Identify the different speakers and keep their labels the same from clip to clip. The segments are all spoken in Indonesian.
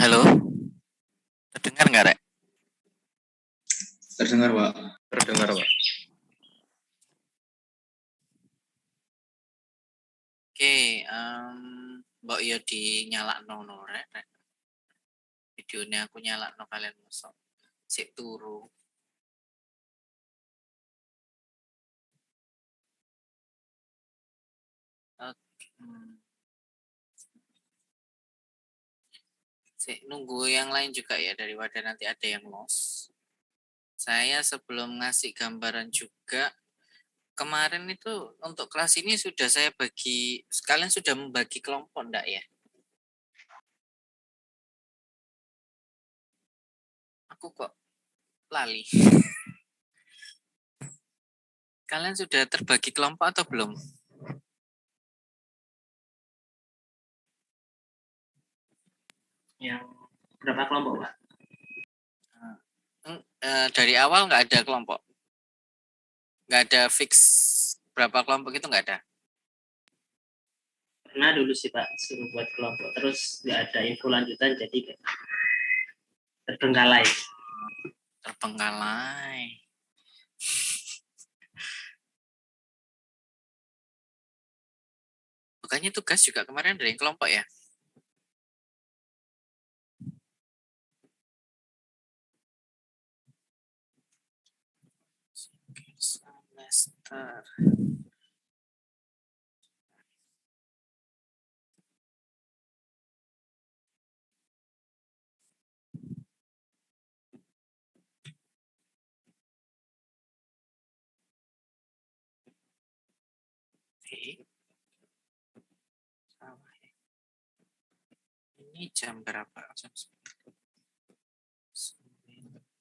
Speaker 1: Halo, terdengar nggak, Rek?
Speaker 2: Terdengar, Pak.
Speaker 3: Terdengar, Pak.
Speaker 1: Oke, mbok yo dinyalakno no, Rek. Videonya aku nyalakno kalian mosok sik turu. Oke. Sik nunggu yang lain juga ya daripada nanti ada yang lost. Saya sebelum ngasih gambaran juga kemarin itu untuk kelas ini sudah saya bagi, kalian sudah membagi kelompok enggak ya? Aku kok lali. Kalian sudah terbagi kelompok atau belum?
Speaker 3: Yang berapa kelompok, Pak?
Speaker 1: Dari awal nggak ada kelompok? Nggak ada fix berapa kelompok itu nggak ada?
Speaker 3: Pernah dulu sih, Pak, suruh buat kelompok. Terus nggak ada info lanjutan, jadi terbengkalai.
Speaker 1: Terbengkalai. Bukannya tugas juga kemarin dari kelompok ya? Semester. Ini jam berapa? Jam 9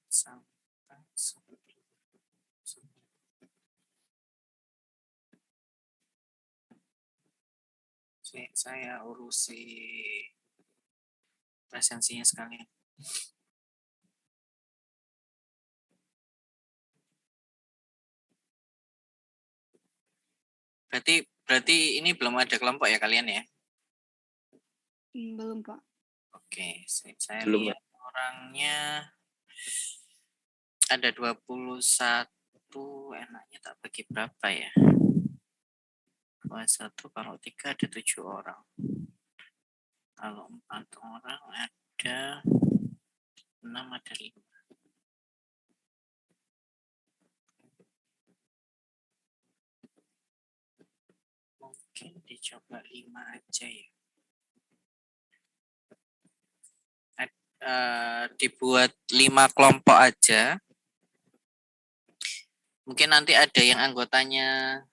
Speaker 1: sampai 10. Saya urusi presensinya sekalian. Berarti ini belum ada kelompok ya kalian ya?
Speaker 4: Belum, Pak.
Speaker 1: Oke, saya
Speaker 3: Belum,
Speaker 1: lihat orangnya ada 21, enaknya tak bagi berapa ya? 21 kalau 3 ada 7 orang. Kalau 4 orang ada 6 ada 5. Mungkin dicoba 5 aja ya. Dibuat 5 kelompok aja. Mungkin nanti ada yang anggotanya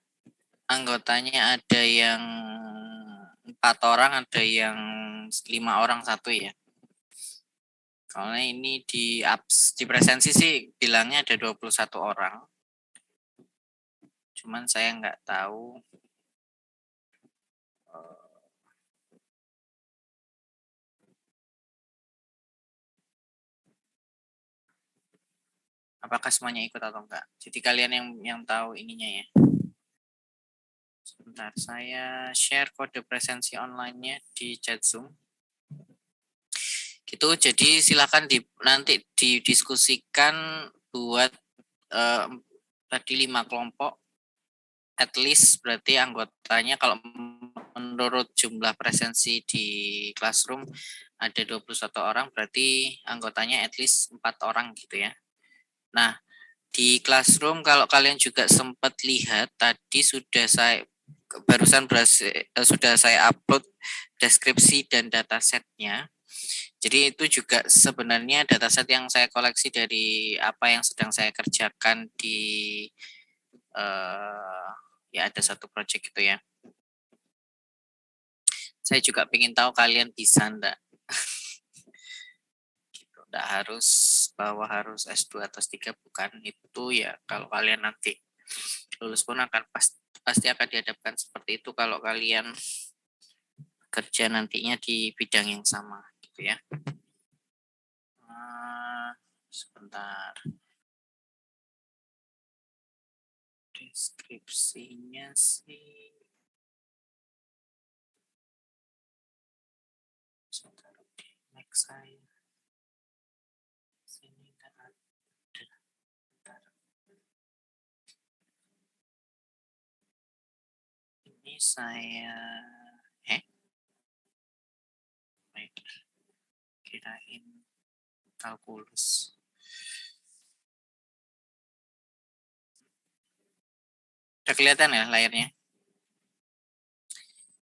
Speaker 1: ada yang 4 orang, ada yang 5 orang satu ya. Kalau ini di presensi sih bilangnya ada 21 orang. Cuman saya nggak tahu apakah semuanya ikut atau enggak. Jadi kalian yang tahu ininya ya. Sebentar, saya share kode presensi online-nya di chat Zoom. Gitu, jadi silakan nanti didiskusikan buat tadi 5 kelompok. At least berarti anggotanya kalau menurut jumlah presensi di classroom ada 21 orang, berarti anggotanya at least 4 orang gitu ya. Nah, di classroom kalau kalian juga sempat lihat tadi sudah saya upload deskripsi dan datasetnya. Jadi itu juga sebenarnya dataset yang saya koleksi dari apa yang sedang saya kerjakan di ya ada satu project gitu ya. Saya juga ingin tahu kalian bisa enggak. Gitu, enggak harus harus S2 atau S3, bukan itu ya. Kalau kalian nanti lulus pun akan pasti akan dihadapkan seperti itu kalau kalian kerja nantinya di bidang yang sama gitu ya. Sebentar. Deskripsinya sih saya taruh di next saya. Sini nggak ada. Bentar. Ini saya baik, kirain kalkulus. Udah kelihatan ya layarnya?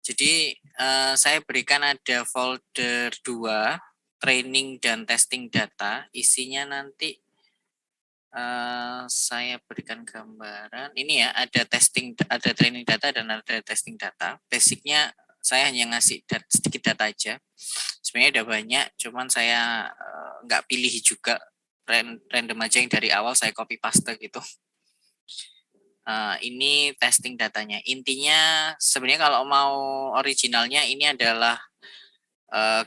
Speaker 1: Jadi saya berikan ada folder 2, training dan testing data. Isinya nanti saya berikan gambaran. Ini ya, ada training data dan ada testing data. Basicnya saya hanya ngasih sedikit data aja. Sebenarnya udah banyak, cuman saya nggak pilih juga, random aja yang dari awal saya copy paste gitu. Ini testing datanya. Intinya sebenarnya kalau mau originalnya ini adalah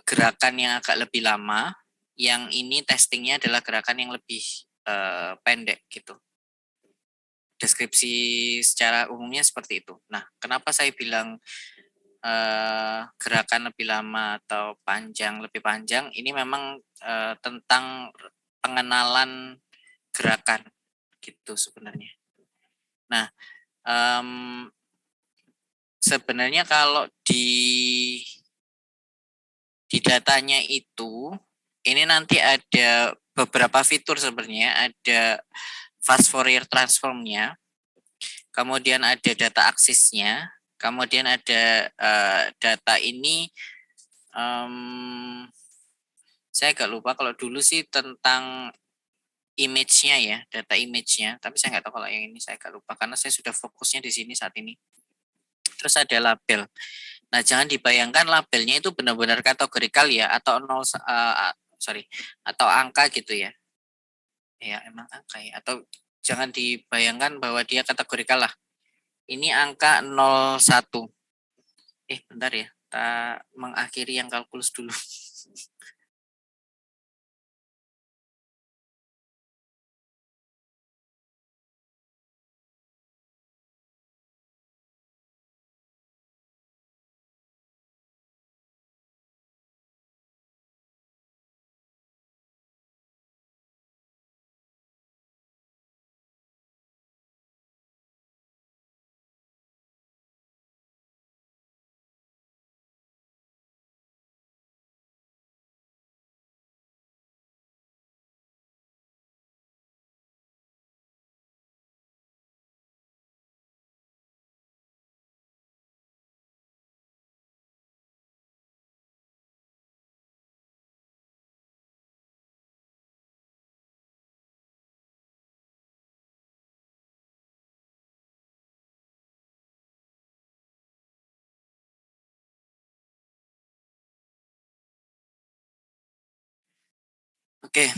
Speaker 1: gerakan yang agak lebih lama. Yang ini testingnya adalah gerakan yang lebih pendek gitu. Deskripsi secara umumnya seperti itu. Nah, kenapa saya bilang gerakan lebih lama atau lebih panjang? Ini memang tentang pengenalan gerakan gitu sebenarnya. Nah, sebenarnya kalau di datanya itu, ini nanti ada beberapa fitur sebenarnya, ada fast Fourier transform-nya, kemudian ada data aksisnya, kemudian ada data ini, saya agak lupa, kalau dulu sih tentang image-nya ya, data image-nya, tapi saya nggak tahu kalau yang ini saya agak lupa, karena saya sudah fokusnya di sini saat ini. Terus ada label. Nah, jangan dibayangkan labelnya itu benar-benar kategorikal ya, atau atau angka gitu ya. Ya, emang angka ya. Atau jangan dibayangkan bahwa dia kategorikal lah. Ini angka 01. Bentar ya. Kita mengakhiri yang kalkulus dulu. Oke,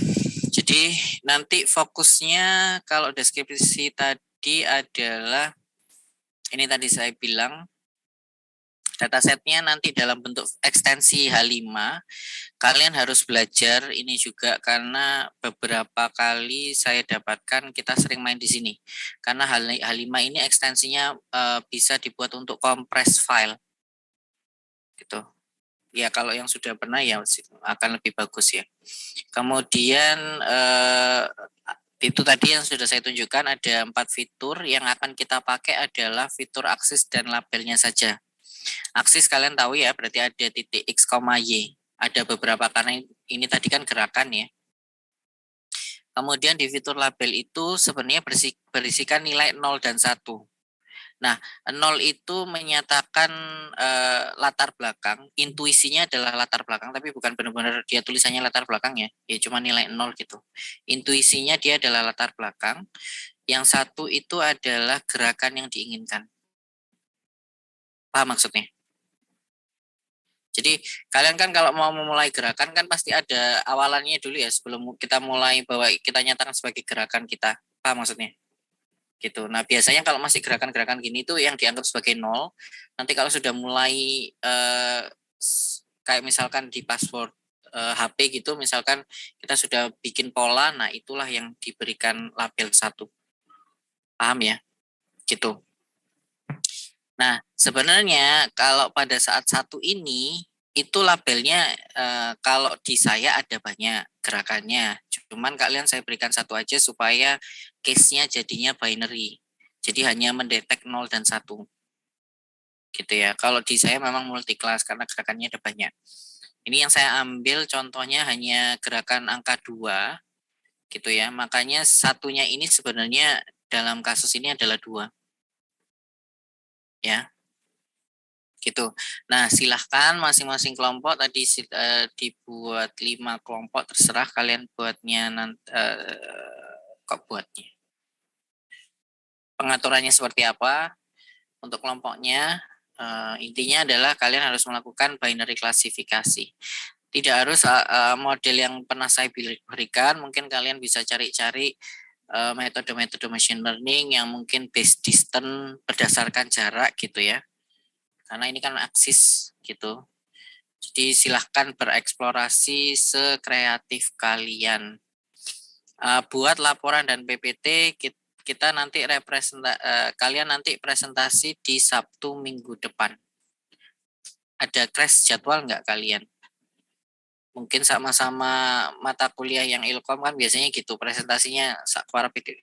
Speaker 1: jadi nanti fokusnya kalau deskripsi tadi adalah, ini tadi saya bilang, datasetnya nanti dalam bentuk ekstensi H5. Kalian harus belajar ini juga karena beberapa kali saya dapatkan kita sering main di sini. Karena H5 ini ekstensinya bisa dibuat untuk compress file. Gitu. Ya kalau yang sudah pernah ya akan lebih bagus ya. Kemudian itu tadi yang sudah saya tunjukkan, ada 4 fitur. Yang akan kita pakai adalah fitur aksis dan labelnya saja. Aksis kalian tahu ya, berarti ada titik X, Y. Ada beberapa, karena ini tadi kan gerakan ya. Kemudian di fitur label itu sebenarnya berisikan nilai 0 dan 1. Nah, 0 itu menyatakan latar belakang, intuisinya adalah latar belakang, tapi bukan benar-benar dia tulisannya latar belakang ya, cuma nilai 0 gitu. Intuisinya dia adalah latar belakang, yang 1 itu adalah gerakan yang diinginkan. Paham maksudnya? Jadi kalian kan kalau mau memulai gerakan kan pasti ada awalannya dulu ya, sebelum kita mulai bahwa kita nyatakan sebagai gerakan kita. Paham maksudnya? Gitu. Nah, biasanya kalau masih gerakan-gerakan gini itu yang dianggap sebagai 0. Nanti kalau sudah mulai kayak misalkan di password HP gitu, misalkan kita sudah bikin pola, nah itulah yang diberikan label 1. Paham ya? Gitu. Nah, sebenarnya kalau pada saat 1 ini Itu labelnya kalau di saya ada banyak gerakannya. Cuman kalian saya berikan satu aja supaya case-nya jadinya binary. Jadi hanya mendetek 0 dan 1. Gitu ya. Kalau di saya memang multi class karena gerakannya ada banyak. Ini yang saya ambil contohnya hanya gerakan angka 2 gitu ya. Makanya satunya ini sebenarnya dalam kasus ini adalah 2. Ya. Gitu. Nah, silahkan masing-masing kelompok tadi dibuat 5 kelompok, terserah kalian buatnya nanti kok buatnya. Pengaturannya seperti apa untuk kelompoknya? Intinya adalah kalian harus melakukan binary klasifikasi. Tidak harus model yang pernah saya berikan, mungkin kalian bisa cari-cari metode-metode machine learning yang mungkin based distance berdasarkan jarak gitu ya. Karena ini kan aksis gitu. Jadi silahkan bereksplorasi sekreatif kalian. Buat laporan dan PPT kita nanti kalian nanti presentasi di Sabtu minggu depan. Ada crash jadwal nggak kalian? Mungkin sama-sama mata kuliah yang ilkom kan biasanya gitu presentasinya sakwara PDW.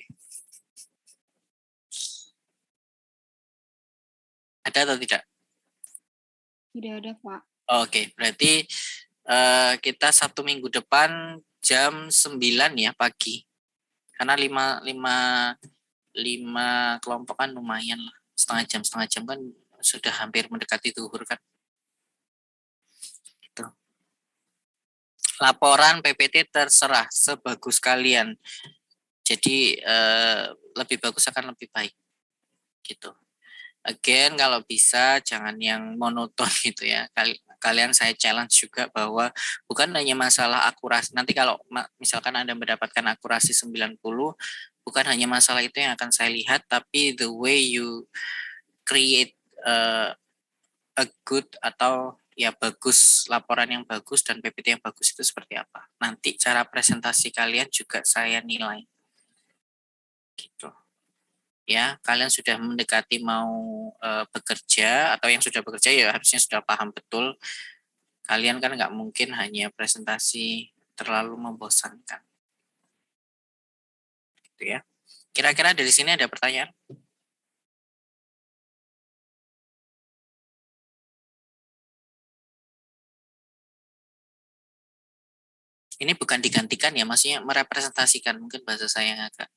Speaker 1: Ada atau tidak?
Speaker 2: Tidak ada, Pak.
Speaker 1: Oke, berarti kita Sabtu minggu depan jam 9 ya pagi. Karena 5 kelompok kan lumayan lah. Setengah jam kan sudah hampir mendekati zuhur kan. Gitu. Laporan PPT terserah sebagus kalian. Jadi lebih bagus akan lebih baik. Gitu. Again, kalau bisa jangan yang monoton gitu ya. Kalian saya challenge juga bahwa bukan hanya masalah akurasi. Nanti kalau misalkan Anda mendapatkan akurasi 90, bukan hanya masalah itu yang akan saya lihat, tapi the way you create a good atau ya bagus, laporan yang bagus dan PPT yang bagus itu seperti apa. Nanti cara presentasi kalian juga saya nilai. Gitu. Ya, kalian sudah mendekati mau bekerja atau yang sudah bekerja ya harusnya sudah paham betul. Kalian kan nggak mungkin hanya presentasi terlalu membosankan. Gitu ya. Kira-kira dari sini ada pertanyaan? Ini bukan digantikan ya, maksudnya merepresentasikan, mungkin bahasa saya yang agak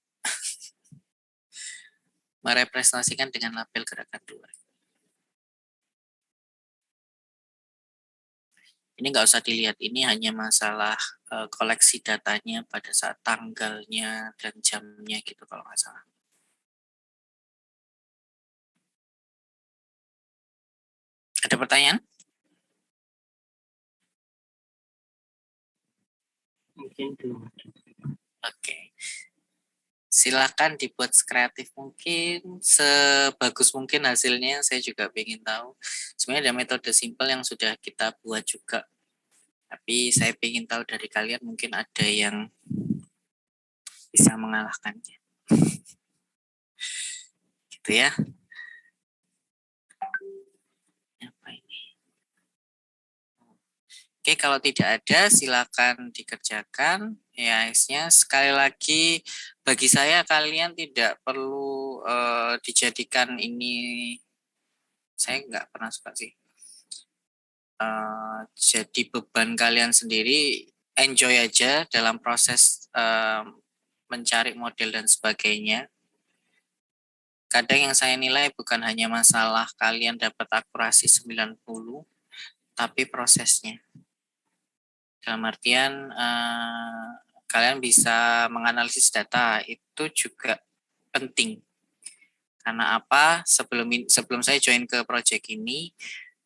Speaker 1: merepresentasikan dengan label gerakan 2. Ini nggak usah dilihat, ini hanya masalah koleksi datanya pada saat tanggalnya dan jamnya gitu kalau nggak salah. Ada pertanyaan?
Speaker 3: Mungkin belum ada.
Speaker 1: Oke. Silakan dibuat sekreatif mungkin, sebagus mungkin hasilnya. Saya juga ingin tahu. Sebenarnya ada metode simpel yang sudah kita buat juga. Tapi saya ingin tahu dari kalian mungkin ada yang bisa mengalahkannya. Gitu ya. Apa ini? Oke, kalau tidak ada silakan dikerjakan. Ya, sekali lagi bagi saya kalian tidak perlu dijadikan ini. Saya nggak pernah suka sih. Jadi beban kalian sendiri, enjoy aja dalam proses mencari model dan sebagainya. Kadang yang saya nilai bukan hanya masalah kalian dapat akurasi 90, tapi prosesnya. Dalam artian kalian bisa menganalisis data itu juga penting. Karena apa? Sebelum saya join ke project ini,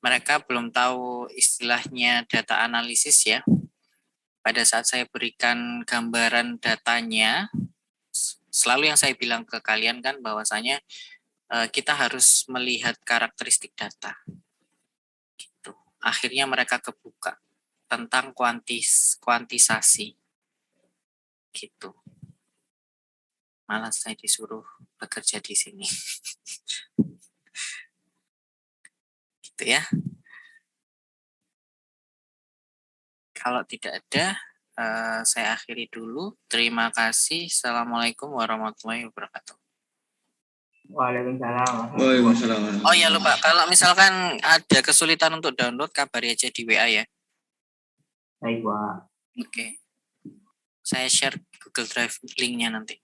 Speaker 1: mereka belum tahu istilahnya data analisis ya. Pada saat saya berikan gambaran datanya, selalu yang saya bilang ke kalian kan bahwasanya kita harus melihat karakteristik data. Gitu. Akhirnya mereka kebuka tentang kuantisasi. Gitu. Malah saya disuruh bekerja di sini. Gitu ya. kalau tidak ada, saya akhiri dulu. Terima kasih. Assalamualaikum warahmatullahi wabarakatuh.
Speaker 3: Waalaikumsalam.
Speaker 4: Waalaikumsalam.
Speaker 1: Oh ya lupa, kalau misalkan ada kesulitan untuk download, kabari aja di WA ya.
Speaker 3: Baik, Pak.
Speaker 1: Oke. Saya share Google Drive linknya nanti.